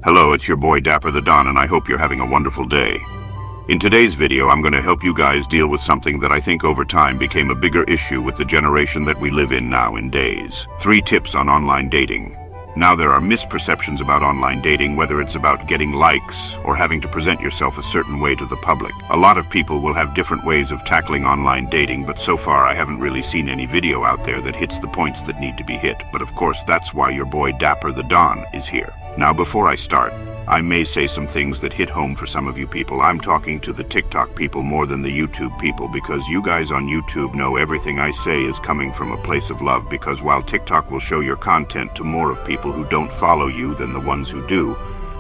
Hello, it's your boy Dapper the Don, and I hope you're having a wonderful day. In today's video, I'm going to help you guys deal with something that I think over time became a bigger issue with the generation that we live in nowadays. 3 tips on online dating. Now, there are misperceptions about online dating, whether it's about getting likes or having to present yourself a certain way to the public. A lot of people will have different ways of tackling online dating, but so far I haven't really seen any video out there that hits the points that need to be hit. But of course, that's why your boy Dapper the Don is here. Now, before I start, I may say some things that hit home for some of you people. I'm talking to the TikTok people more than the YouTube people, because you guys on YouTube know everything I say is coming from a place of love, because while TikTok will show your content to more of people who don't follow you than the ones who do,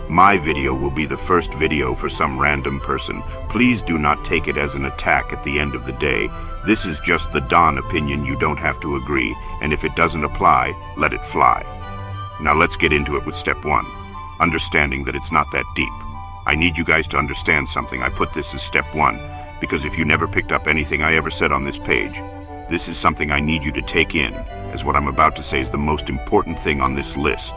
my video will be the first video for some random person. Please do not take it as an attack at the end of the day. This is just the Don opinion. You don't have to agree, and if it doesn't apply, let it fly. Now let's get into it with step 1. Understanding that it's not that deep. I need you guys to understand something. I put this as step 1 because if you never picked up anything I ever said on this page, this is something I need you to take in, as what I'm about to say is the most important thing on this list,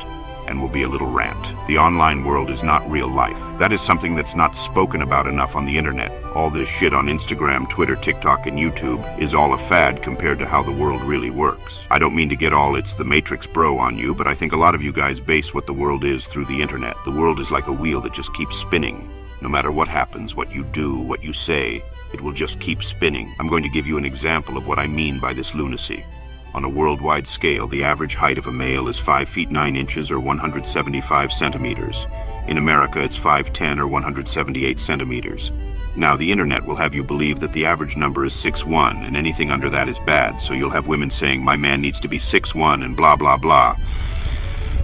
and will be a little rant. The online world is not real life. That is something that's not spoken about enough on the internet. All this shit on Instagram, Twitter, TikTok, and YouTube is all a fad compared to how the world really works. I don't mean to get all "it's the Matrix bro" on you, but I think a lot of you guys base what the world is through the internet. The world is like a wheel that just keeps spinning. No matter what happens, what you do, what you say, it will just keep spinning. I'm going to give you an example of what I mean by this lunacy. On a worldwide scale, the average height of a male is 5 feet 9 inches or 175 centimeters. In America, it's 5'10" or 178 centimeters. Now, the internet will have you believe that the average number is 6'1", and anything under that is bad, so you'll have women saying, "My man needs to be 6'1", and blah, blah, blah.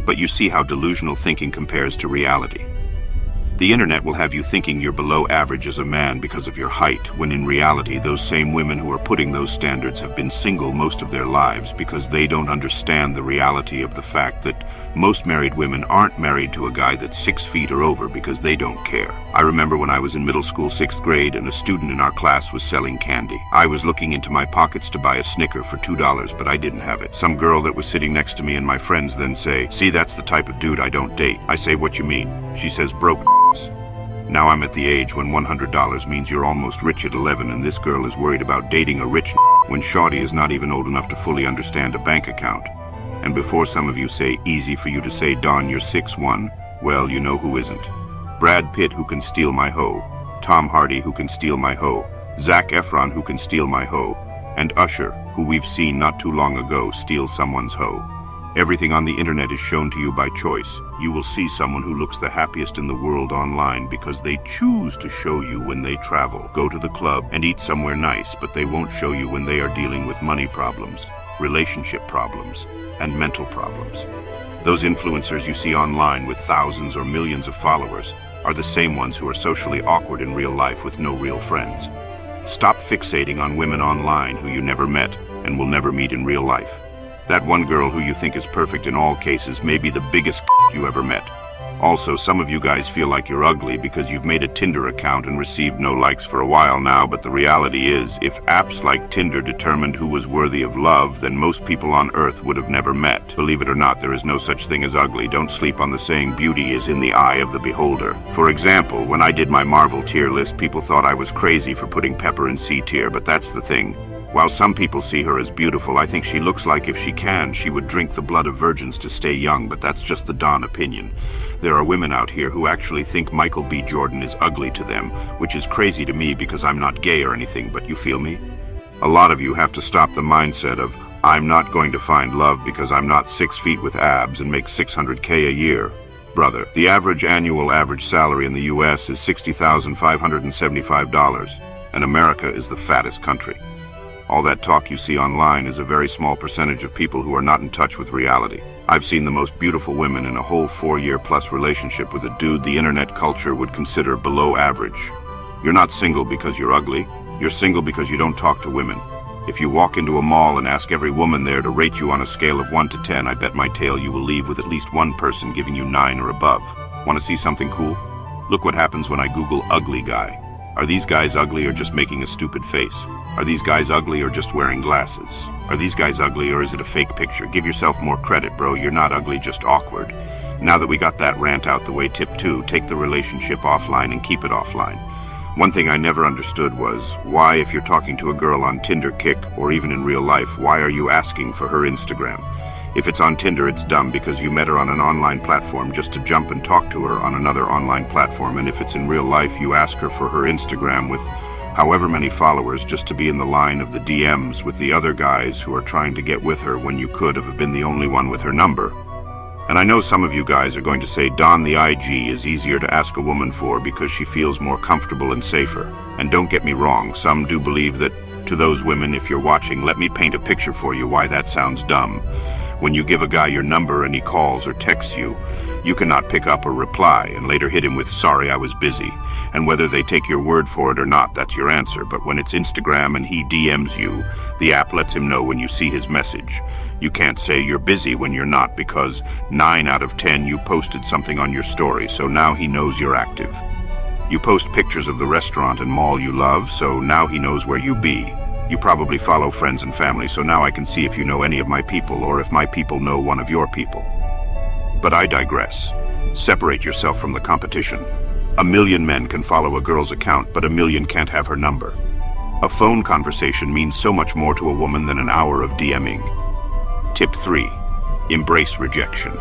But you see how delusional thinking compares to reality. The internet will have you thinking you're below average as a man because of your height, when in reality those same women who are putting those standards have been single most of their lives because they don't understand the reality of the fact that most married women aren't married to a guy that's 6 feet or over because they don't care. I remember when I was in middle school 6th grade and a student in our class was selling candy. I was looking into my pockets to buy a Snicker for $2, but I didn't have it. Some girl that was sitting next to me and my friends then say, "See, that's the type of dude I don't date." I say, "What you mean?" She says, "Broke." Now I'm at the age when $100 means you're almost rich at 11, and this girl is worried about dating a rich when shawty is not even old enough to fully understand a bank account. And before some of you say, "Easy for you to say, Don, you're 6'1", well, you know who isn't. Brad Pitt, who can steal my hoe. Tom Hardy, who can steal my hoe. Zac Efron, who can steal my hoe. And Usher, who we've seen not too long ago steal someone's hoe. Everything on the internet is shown to you by choice. You will see someone who looks the happiest in the world online because they choose to show you when they travel, go to the club, and eat somewhere nice, but they won't show you when they are dealing with money problems, relationship problems, and mental problems. Those influencers you see online with thousands or millions of followers are the same ones who are socially awkward in real life with no real friends. Stop fixating on women online who you never met and will never meet in real life. That one girl who you think is perfect in all cases may be the biggest you ever met. Also, some of you guys feel like you're ugly because you've made a Tinder account and received no likes for a while now, but the reality is, if apps like Tinder determined who was worthy of love, then most people on Earth would have never met. Believe it or not, there is no such thing as ugly. Don't sleep on the saying beauty is in the eye of the beholder. For example, when I did my Marvel tier list, people thought I was crazy for putting Pepper in C tier, but that's the thing. While some people see her as beautiful, I think she looks like if she can, she would drink the blood of virgins to stay young, but that's just the Don opinion. There are women out here who actually think Michael B. Jordan is ugly to them, which is crazy to me because I'm not gay or anything, but you feel me? A lot of you have to stop the mindset of, "I'm not going to find love because I'm not 6 feet with abs and make $600K a year." Brother, the average salary in the US is $60,575, and America is the fattest country. All that talk you see online is a very small percentage of people who are not in touch with reality. I've seen the most beautiful women in a whole 4-year-plus relationship with a dude the internet culture would consider below average. You're not single because you're ugly. You're single because you don't talk to women. If you walk into a mall and ask every woman there to rate you on a scale of 1 to 10, I bet my tail you will leave with at least one person giving you 9 or above. Want to see something cool? Look what happens when I Google ugly guy. Are these guys ugly or just making a stupid face? Are these guys ugly or just wearing glasses? Are these guys ugly or is it a fake picture? Give yourself more credit, bro. You're not ugly, just awkward. Now that we got that rant out the way, tip 2, take the relationship offline and keep it offline. One thing I never understood was, why, if you're talking to a girl on Tinder, Kick, or even in real life, why are you asking for her Instagram? If it's on Tinder, it's dumb because you met her on an online platform just to jump and talk to her on another online platform, and if it's in real life, you ask her for her Instagram with however many followers just to be in the line of the DMs with the other guys who are trying to get with her when you could have been the only one with her number. And I know some of you guys are going to say, Don, the IG is easier to ask a woman for because she feels more comfortable and safer. And don't get me wrong, some do believe that. To those women, if you're watching, let me paint a picture for you why that sounds dumb. When you give a guy your number and he calls or texts you, you cannot pick up or reply and later hit him with, sorry, I was busy. And whether they take your word for it or not, that's your answer. But when it's Instagram and he DMs you, the app lets him know when you see his message. You can't say you're busy when you're not because 9 out of 10 you posted something on your story, so now he knows you're active. You post pictures of the restaurant and mall you love, so now he knows where you be. You probably follow friends and family, so now I can see if you know any of my people or if my people know one of your people. But I digress. Separate yourself from the competition. 1 million men can follow a girl's account, but 1 million can't have her number. A phone conversation means so much more to a woman than an hour of DMing. Tip 3. Embrace rejection.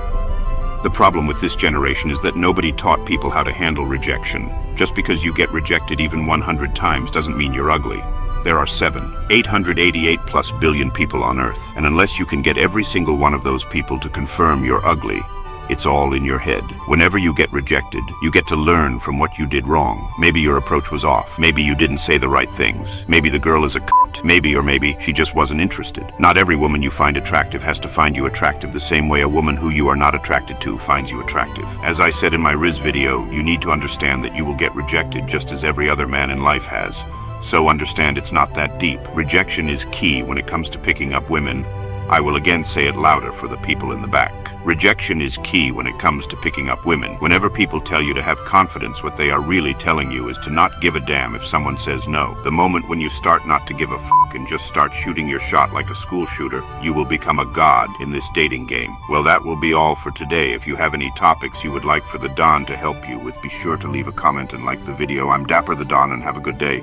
The problem with this generation is that nobody taught people how to handle rejection. Just because you get rejected even 100 times doesn't mean you're ugly. There are 888+ billion people on Earth, and unless you can get every single one of those people to confirm you're ugly, it's all in your head. Whenever you get rejected, you get to learn from what you did wrong. Maybe your approach was off. Maybe you didn't say the right things. Maybe the girl is a cunt. Maybe she just wasn't interested. Not every woman you find attractive has to find you attractive the same way a woman who you are not attracted to finds you attractive. As I said in my Riz video, you need to understand that you will get rejected just as every other man in life has. So understand it's not that deep. Rejection is key when it comes to picking up women. I will again say it louder for the people in the back. Rejection is key when it comes to picking up women. Whenever people tell you to have confidence, what they are really telling you is to not give a damn if someone says no. The moment when you start not to give a fuck and just start shooting your shot like a school shooter, you will become a god in this dating game. Well, that will be all for today. If you have any topics you would like for the Don to help you with, be sure to leave a comment and like the video. I'm Dapper the Don, and have a good day.